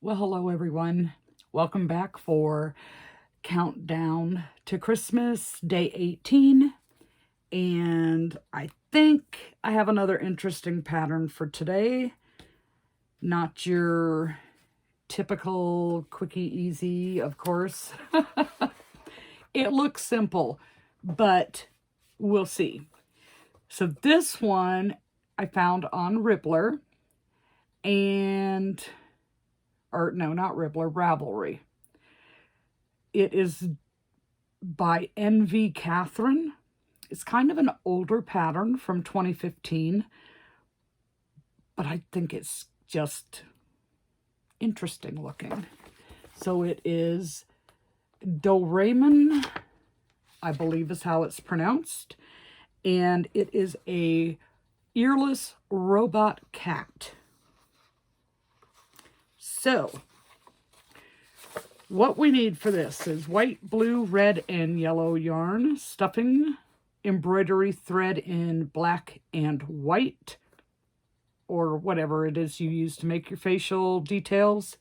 Well, hello everyone. Welcome back for Countdown to Christmas, day 18. And I think I have another interesting pattern for today. Not your typical quickie easy, of course. It looks simple, but we'll see. So this one I found on Rippler, or no, not Rippler, Ravelry. It is by NV Catherine. It's kind of an older pattern from 2015, but I think it's just interesting looking. So it is Doraemon, I believe is how it's pronounced, and it is a earless robot cat. So what we need for this is white, blue, red, and yellow yarn, stuffing, embroidery thread in black and white, or whatever it is you use to make your facial details.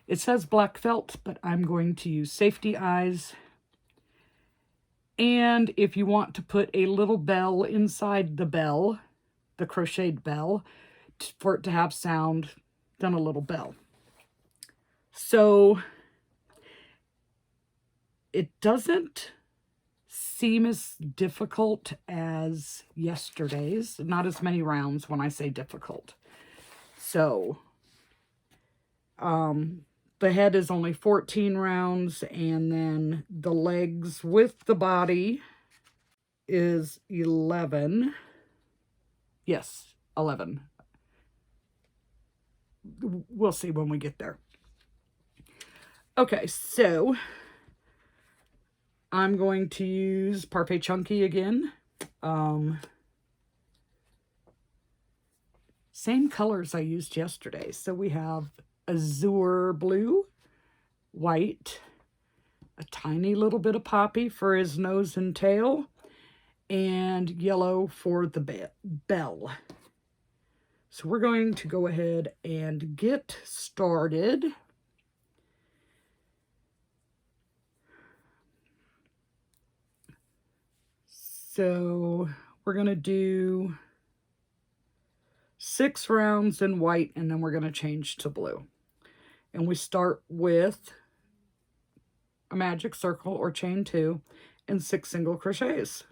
It says black felt, but I'm going to use safety eyes. And if you want to put a little bell inside the bell, the crocheted bell, for it to have sound, then a little bell. So it doesn't seem as difficult as yesterday's. Not as many rounds when I say difficult. So the head is only 14 rounds, and then the legs with the body is 11. Yes, 11. We'll see when we get there. Okay, so I'm going to use Parfait Chunky again. Same colors I used yesterday. So we have azure blue, white, a tiny little bit of poppy for his nose and tail, and yellow for the bell. So we're going to go ahead and get started. So we're going to do 6 rounds in white, and then we're going to change to blue. And we start with a magic circle or chain 2 and 6 single crochets.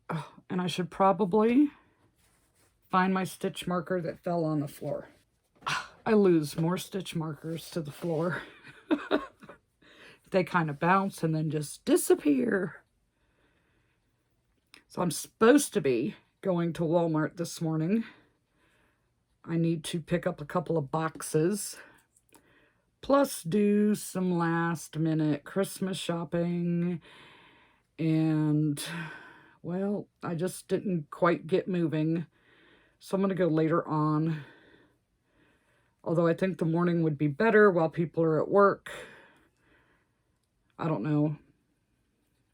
Oh, and I should probably find my stitch marker that fell on the floor. I lose more stitch markers to the floor. They kind of bounce and then just disappear. So I'm supposed to be going to Walmart this morning. I need to pick up a couple of boxes, plus do some last minute Christmas shopping. And, well, I just didn't quite get moving. So I'm going to go later on. Although I think the morning would be better while people are at work. I don't know.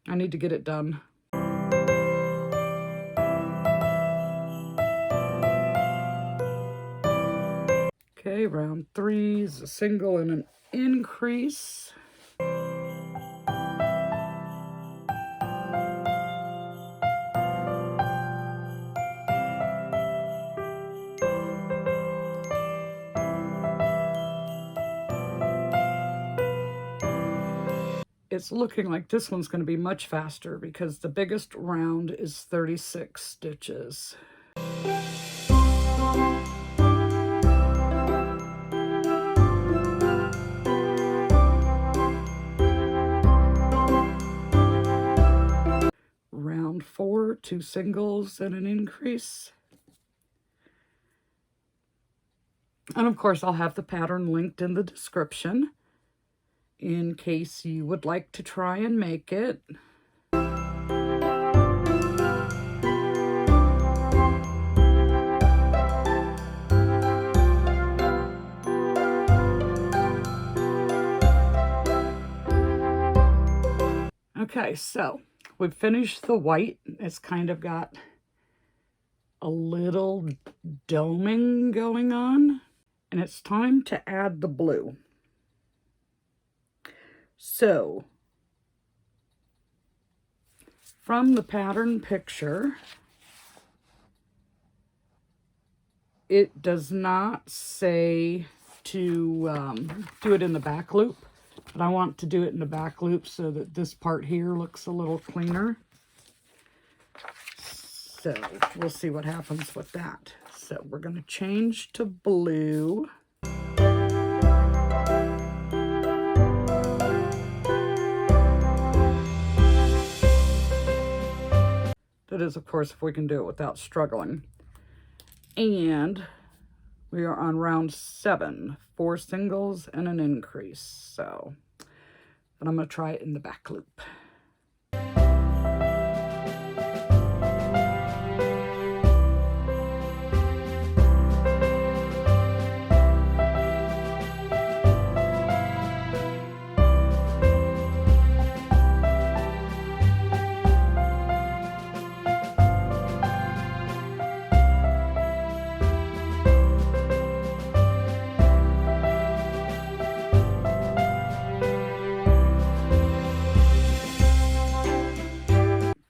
I need to get it done. Okay, round 3 is a single and an increase. It's looking like this one's going to be much faster because the biggest round is 36 stitches. Round 4, 2 singles and an increase. And of course, I'll have the pattern linked in the description in case you would like to try and make it. Okay, so we've finished the white. It's kind of got a little doming going on, and it's time to add the blue. So from the pattern picture, it does not say to do it in the back loop, but I want to do it in the back loop so that this part here looks a little cleaner. So we'll see what happens with that. So we're going to change to blue. That is, of course, if we can do it without struggling. And we are on round 7, 4 singles and an increase. So, but I'm going to try it in the back loop.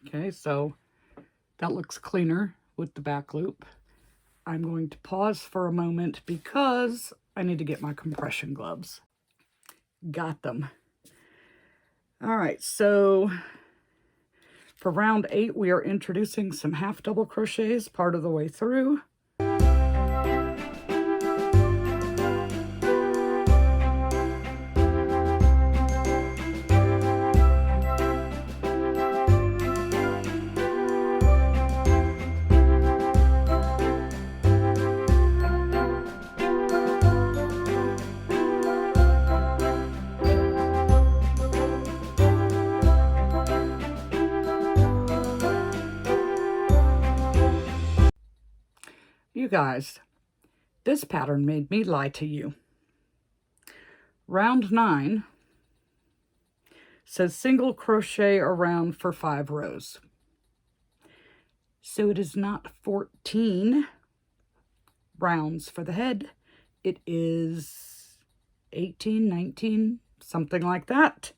Okay, so that looks cleaner with the back loop. I'm going to pause for a moment because I need to get my compression gloves. Got them. All right, so for round 8, we are introducing some half double crochets part of the way through. You guys, this pattern made me lie to you. Round 9 says single crochet around for 5 rows. So it is not 14 rounds for the head. It is 18, 19, something like that.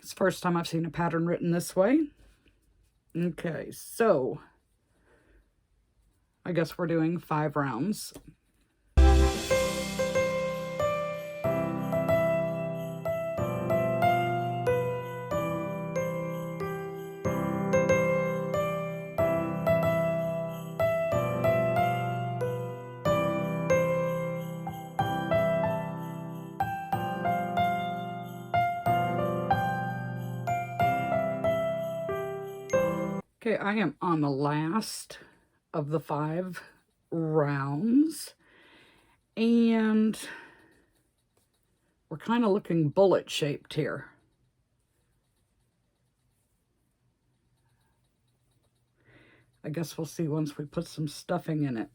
It's the first time I've seen a pattern written this way. Okay, so I guess we're doing 5 rounds. Okay, I am on the last of the 5 rounds, and we're kind of looking bullet shaped here. I guess we'll see once we put some stuffing in it.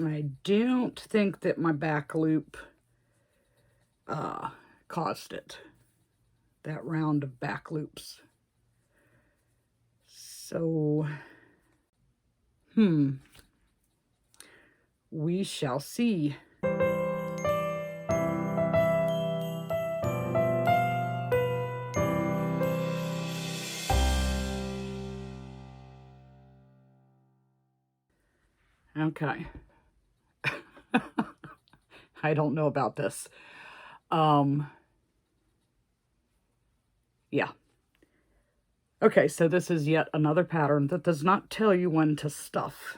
I don't think that my back loop caused it, that round of back loops. So, we shall see. Okay. I don't know about this. Yeah. Okay, so this is yet another pattern that does not tell you when to stuff.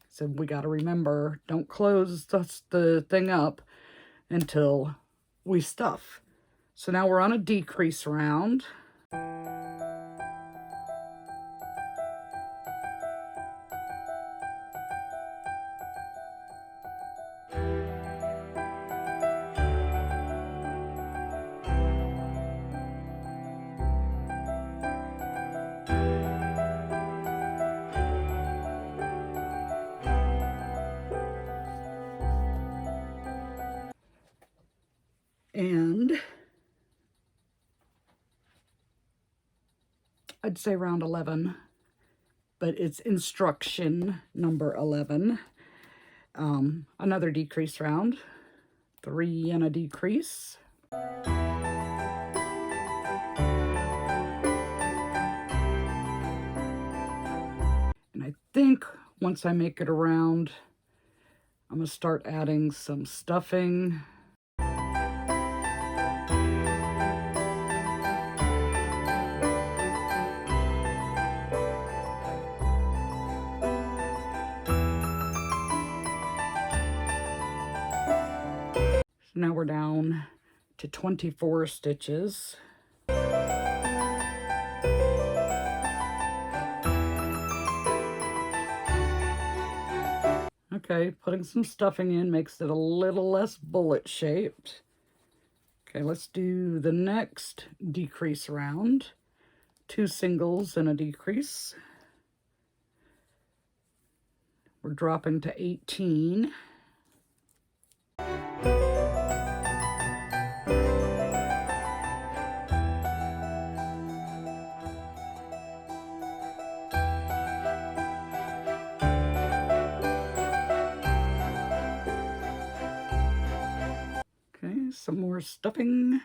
So we got to remember, don't close the thing up until we stuff. So now we're on a decrease round. And I'd say round 11, but it's instruction number 11. Another decrease round, 3 and a decrease. And I think once I make it around, I'm going to start adding some stuffing. So now we're down to 24 stitches. Okay, putting some stuffing in makes it a little less bullet shaped. Okay, let's do the next decrease round. 2 singles and a decrease. We're dropping to 18. Okay, some more stuffing.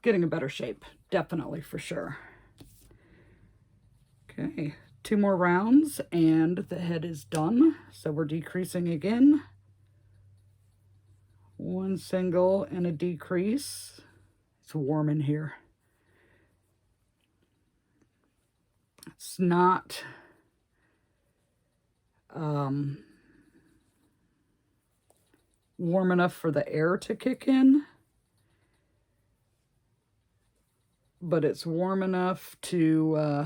Getting a better shape, definitely, for sure. Okay, 2 more rounds and the head is done. So we're decreasing again. 1 single and a decrease. It's warm in here. It's not warm enough for the air to kick in, but it's warm enough to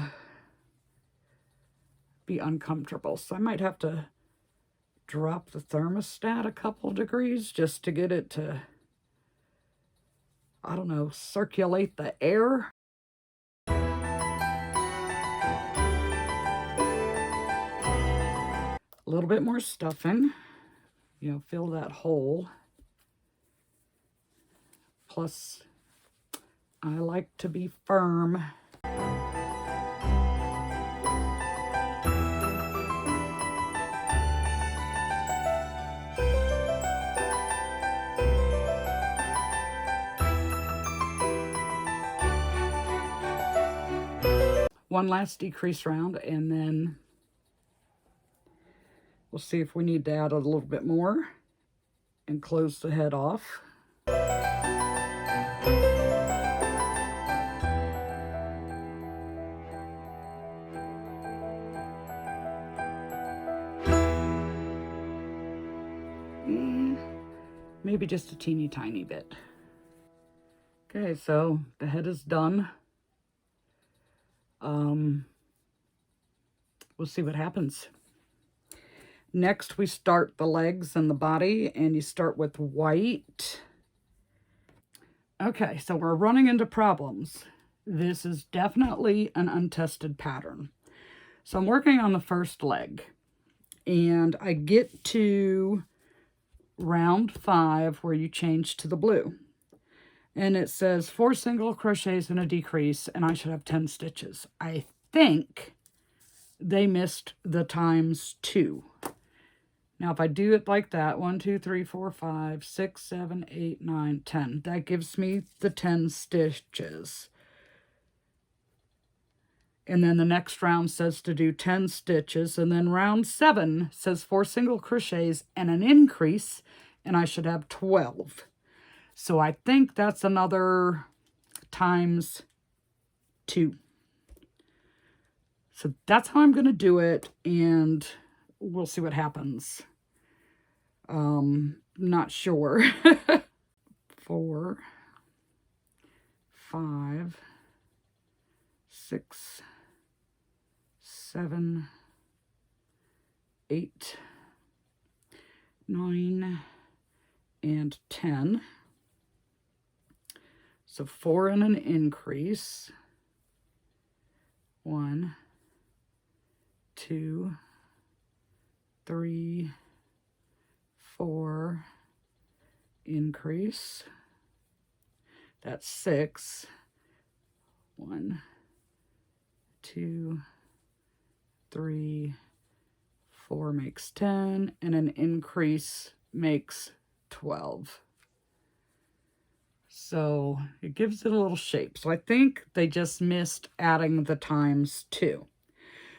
be uncomfortable. So I might have to drop the thermostat a couple degrees just to get it to, I don't know, circulate the air. A little bit more stuffing, you know, fill that hole. Plus, I like to be firm. One last decrease round, and then we'll see if we need to add a little bit more and close the head off. Maybe just a teeny tiny bit. Okay, so the head is done. We'll see what happens. Next, we start the legs and the body, and you start with white. Okay, so we're running into problems. This is definitely an untested pattern. So I'm working on the first leg, and I get to round 5 where you change to the blue. And it says 4 single crochets and a decrease, and I should have 10 stitches. I think they missed the times 2. Now, if I do it like that, 1, 2, 3, 4, 5, 6, 7, 8, 9, 10, that gives me the 10 stitches. And then the next round says to do 10 stitches, and then round 7 says 4 single crochets and an increase, and I should have 12. So I think that's another times 2. So that's how I'm going to do it, and we'll see what happens. Not sure. 4, 5, 6, 7, 8, 9, and 10. So 4 and an increase. 1, 2, 3, 4, increase. That's 6. 1, 2, 3, 4 makes 10, and an increase makes 12. So it gives it a little shape. So I think they just missed adding the times 2.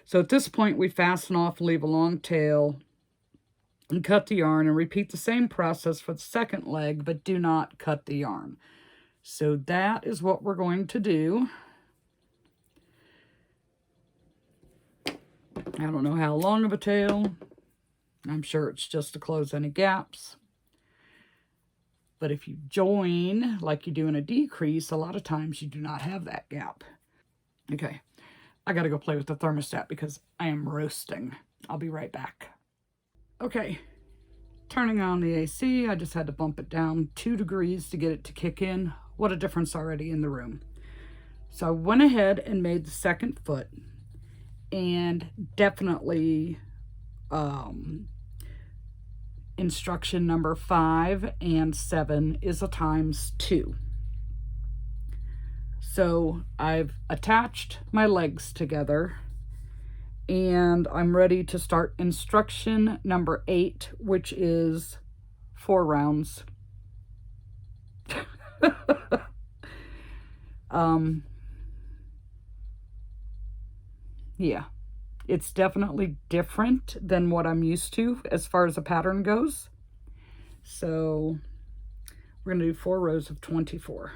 So at this point, we fasten off, leave a long tail, and cut the yarn, and repeat the same process for the second leg, but do not cut the yarn. So that is what we're going to do. I don't know how long of a tail. I'm sure it's just to close any gaps. But if you join like you do in a decrease, a lot of times you do not have that gap. Okay, I gotta go play with the thermostat because I am roasting. I'll be right back. Okay, turning on the AC, I just had to bump it down 2 degrees to get it to kick in. What a difference already in the room. So I went ahead and made the second foot, and definitely instruction number 5 and 7 is a times 2. So I've attached my legs together, and I'm ready to start instruction number 8, which is 4 rounds. Yeah, it's definitely different than what I'm used to as far as a pattern goes. So we're going to do 4 rows of 24.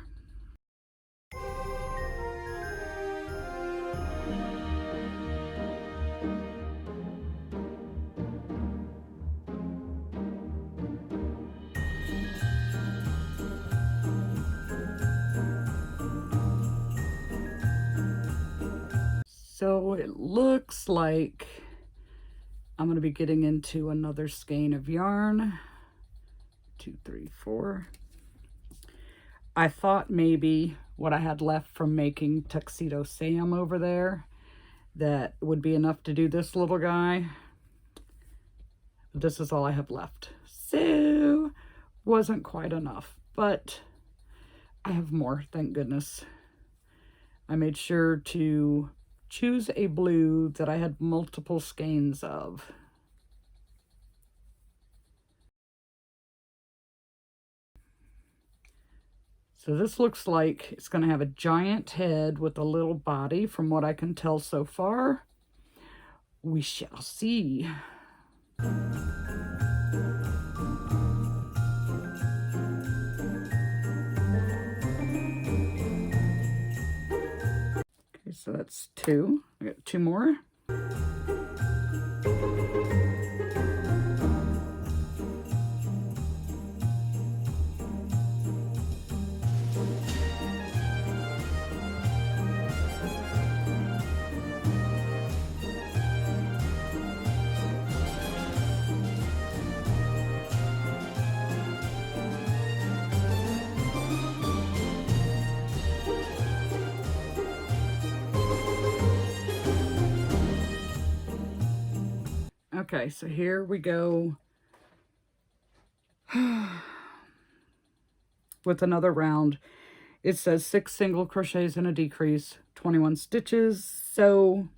So it looks like I'm going to be getting into another skein of yarn. 2, 3, 4. I thought maybe what I had left from making Tuxedo Sam over there, that would be enough to do this little guy. This is all I have left. So wasn't quite enough, but I have more, thank goodness. I made sure to choose a blue that I had multiple skeins of. So this looks like it's going to have a giant head with a little body from what I can tell so far. We shall see. Okay, so that's 2. I got 2 more. Okay, so here we go with another round. It says 6 single crochets and a decrease, 21 stitches. So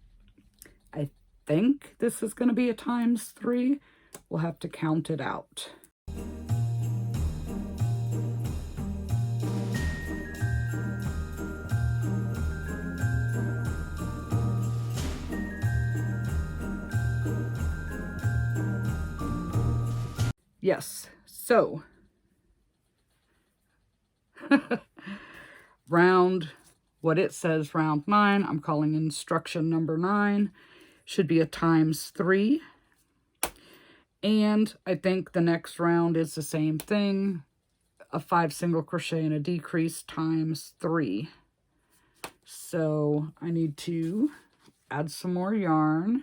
I think this is going to be a times 3. We'll have to count it out. Yes, so round, what it says round 9, I'm calling instruction number 9, should be a times 3. And I think the next round is the same thing, a 5 single crochet and a decrease times 3. So I need to add some more yarn.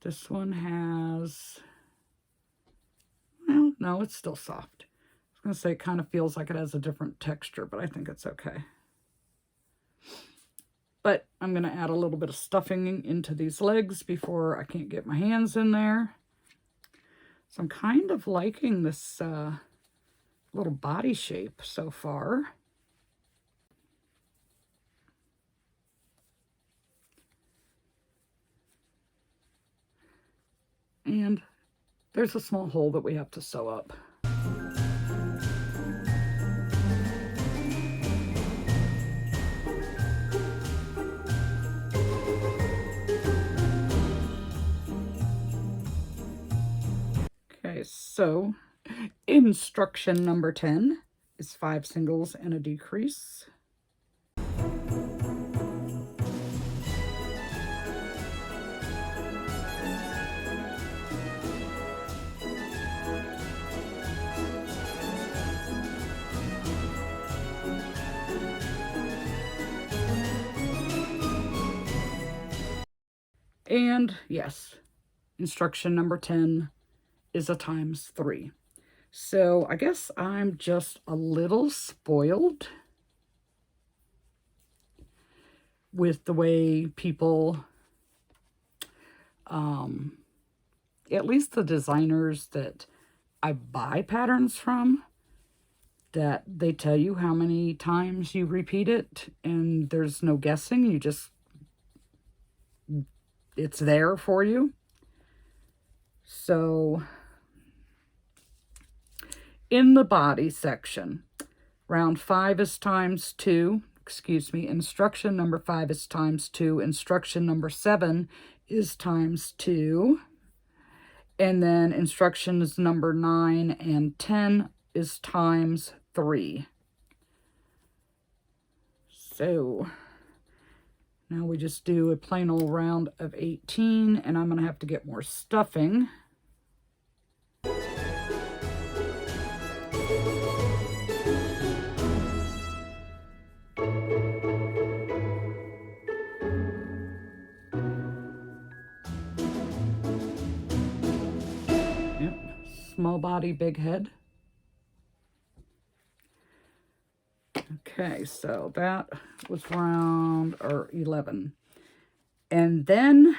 This one has, well, no, it's still soft. I was going to say it kind of feels like it has a different texture, but I think it's okay. But I'm going to add a little bit of stuffing into these legs before I can't get my hands in there. So I'm kind of liking this little body shape so far. And there's a small hole that we have to sew up. Okay, so instruction number 10 is 5 singles and a decrease. And yes, instruction number 10 is a times 3. So I guess I'm just a little spoiled with the way people, at least the designers that I buy patterns from, that they tell you how many times you repeat it and there's no guessing. You just, it's there for you. So in the body section, round 5 is times 2. Excuse me, instruction number 5 is times 2. Instruction number 7 is times 2. And then instructions number 9 and 10 is times 3. So now we just do a plain old round of 18, and I'm going to have to get more stuffing. Small body, big head. Okay, so that was round 11. And then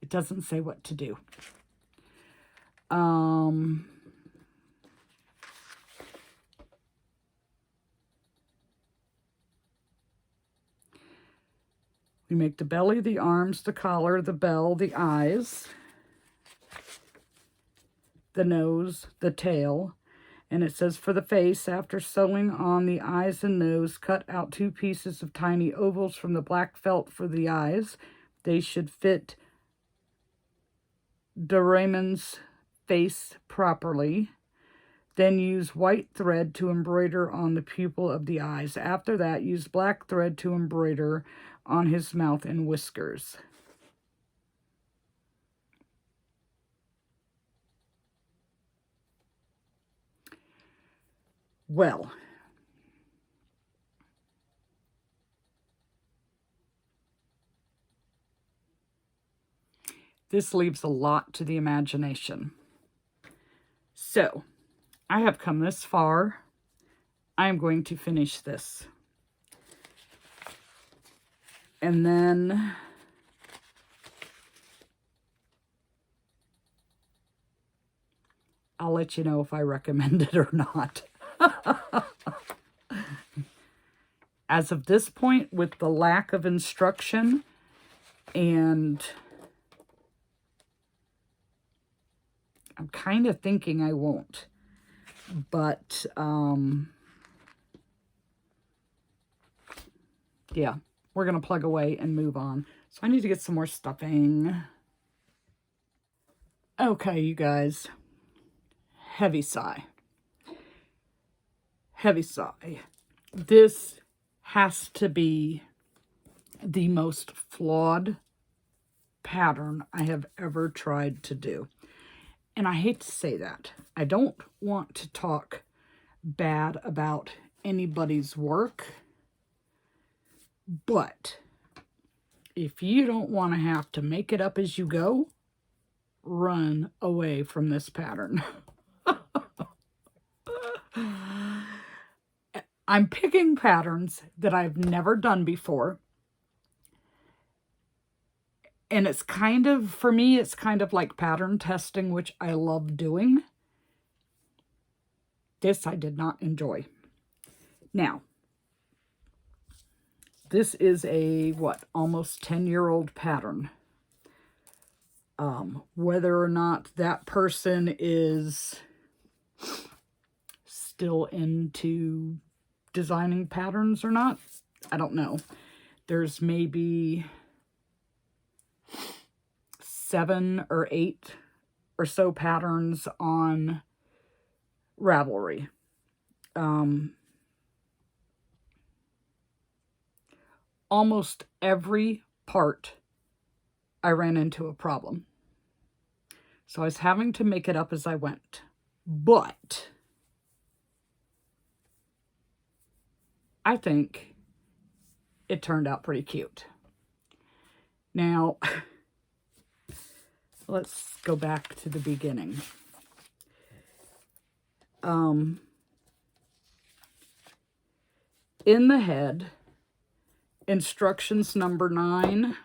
it doesn't say what to do. We make the belly, the arms, the collar, the bell, the eyes, the nose, the tail. And it says, for the face, after sewing on the eyes and nose, cut out 2 pieces of tiny ovals from the black felt for the eyes. They should fit Doraemon's face properly. Then use white thread to embroider on the pupil of the eyes. After that, use black thread to embroider on his mouth and whiskers. Well, this leaves a lot to the imagination. So, I have come this far. I'm going to finish this. And then I'll let you know if I recommend it or not. As of this point, with the lack of instruction, and I'm kind of thinking I won't, but yeah, we're going to plug away and move on. So I need to get some more stuffing. Okay, you guys, heavy sigh. Heavy sigh. This has to be the most flawed pattern I have ever tried to do. And I hate to say that. I don't want to talk bad about anybody's work. But if you don't want to have to make it up as you go, run away from this pattern. I'm picking patterns that I've never done before. And it's kind of, for me, it's kind of like pattern testing, which I love doing. This I did not enjoy. Now, this is a, what, almost 10-year-old pattern. Whether or not that person is still into designing patterns or not, I don't know. There's maybe 7 or 8 or so patterns on Ravelry. Almost every part I ran into a problem. So I was having to make it up as I went. But I think it turned out pretty cute. Now, let's go back to the beginning. In the head, instructions number 9,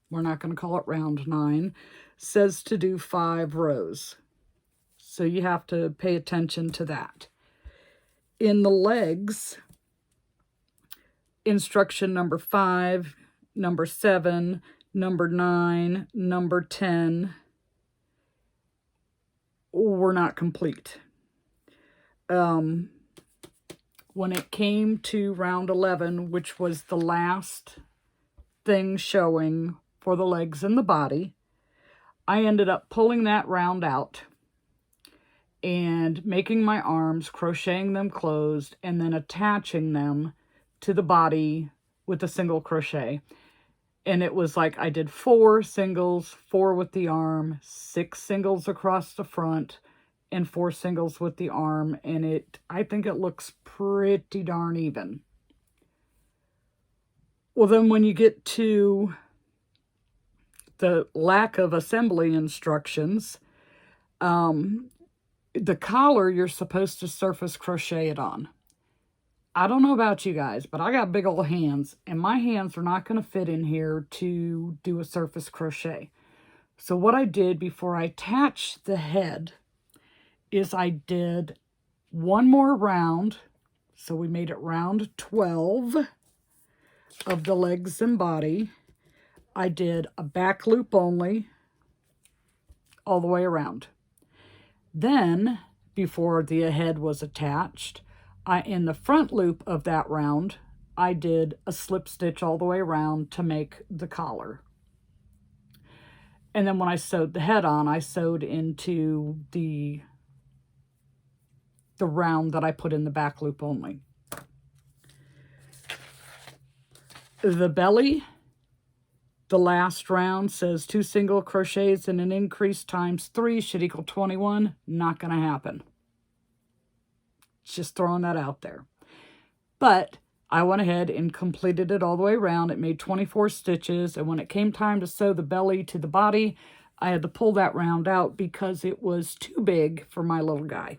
we're not going to call it round 9, says to do 5 rows. So you have to pay attention to that. In the legs, instruction number 5, number 7, number 9, number 10 were not complete. When it came to round 11, which was the last thing showing for the legs and the body, I ended up pulling that round out and making my arms, crocheting them closed, and then attaching them to the body with a single crochet. And it was like I did 4 singles, 4 with the arm, 6 singles across the front, and 4 singles with the arm, and I think it looks pretty darn even. Well, then when you get to the lack of assembly instructions, the collar you're supposed to surface crochet it on. I don't know about you guys, but I got big old hands, and my hands are not going to fit in here to do a surface crochet. So what I did before I attached the head is I did one more round. So we made it round 12 of the legs and body. I did a back loop only all the way around. Then, before the head was attached, in the front loop of that round, I did a slip stitch all the way around to make the collar. And then when I sewed the head on, I sewed into the round that I put in the back loop only. The belly, the last round says 2 single crochets and an increase times 3 should equal 21. Not going to happen. Just throwing that out there. But I went ahead and completed it all the way around. It made 24 stitches, and when it came time to sew the belly to the body, I had to pull that round out because it was too big for my little guy.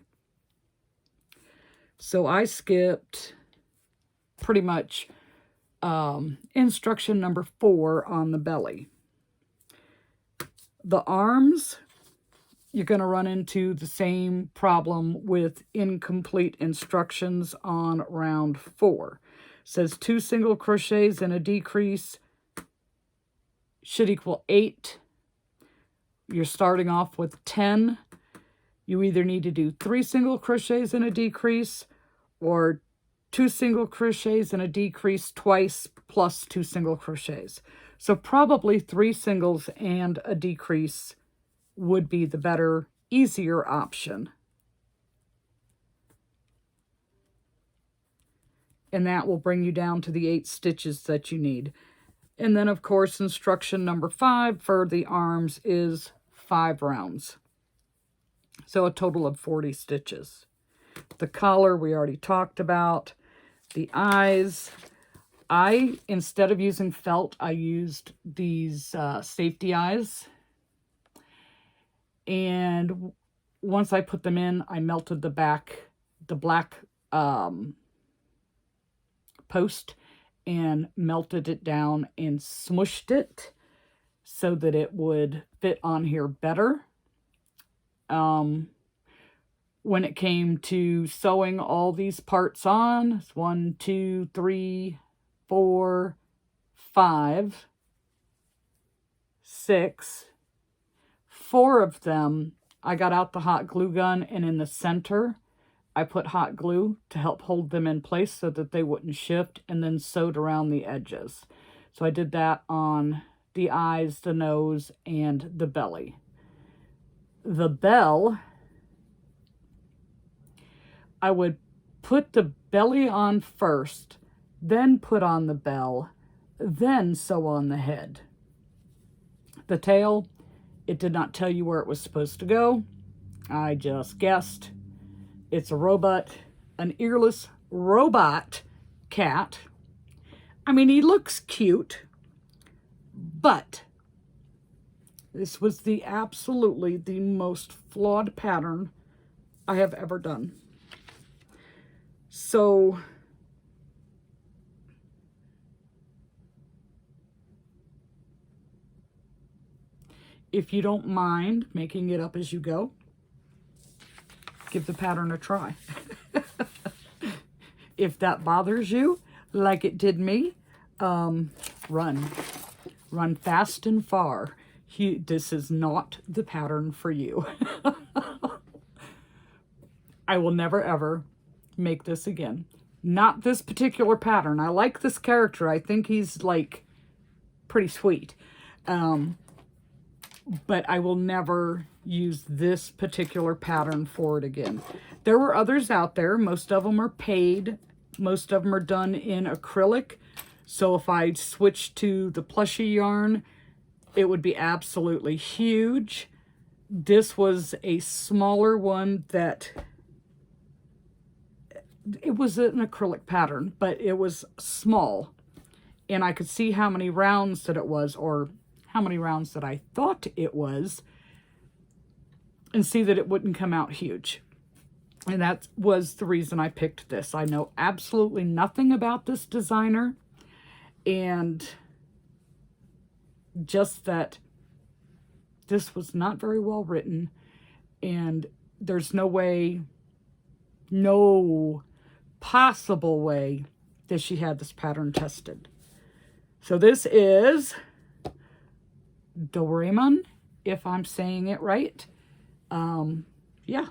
So I skipped pretty much instruction number 4 on the belly. The arms, you're going to run into the same problem with incomplete instructions on round 4. It says 2 single crochets and a decrease should equal 8. You're starting off with 10. You either need to do 3 single crochets and a decrease, or 2 single crochets and a decrease twice plus 2 single crochets. So probably 3 singles and a decrease would be the better, easier option. And that will bring you down to the 8 stitches that you need. And then, of course, instruction number 5 for the arms is 5 rounds. So a total of 40 stitches. The collar we already talked about. The eyes, instead of using felt, I used these safety eyes. And once I put them in, I melted the black post and melted it down and smushed it so that it would fit on here better. When it came to sewing all these parts on, it's 1, 2, 3, 4, 5, 6, 4 of them, I got out the hot glue gun, and in the center, I put hot glue to help hold them in place so that they wouldn't shift, and then sewed around the edges. So I did that on the eyes, the nose, and the belly. The bell, I would put the belly on first, then put on the bell, then sew on the head. The tail, it did not tell you where it was supposed to go. I just guessed. It's a robot, an earless robot cat. I mean, he looks cute, but this was absolutely the most flawed pattern I have ever done. So if you don't mind making it up as you go, give the pattern a try. If that bothers you, like it did me, run. Run fast and far. This is not the pattern for you. I will never, ever make this again. Not this particular pattern. I like this character. I think he's, like, pretty sweet. But I will never use this particular pattern for it again. There were others out there. Most of them are paid. Most of them are done in acrylic. So if I switch to the plushy yarn, it would be absolutely huge. This was a smaller one that... It was an acrylic pattern, but it was small. And I could see how many rounds that it was, or how many rounds that I thought it was, and see that it wouldn't come out huge. And that was the reason I picked this. I know absolutely nothing about this designer, and just that this was not very well written, and there's no way, no possible way that she had this pattern tested. So this is Doraemon, if I'm saying it right. Yeah.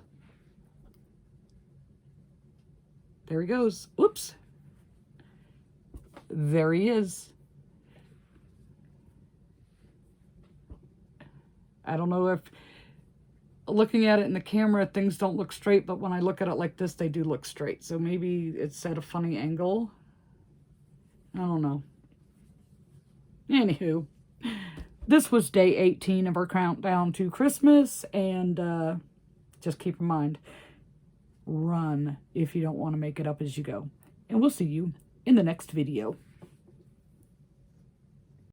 There he goes. Oops. There he is. I don't know if looking at it in the camera, things don't look straight, but when I look at it like this, they do look straight. So maybe it's at a funny angle. I don't know. Anywho, this was day 18 of our countdown to Christmas, and just keep in mind, run if you don't want to make it up as you go. And we'll see you in the next video.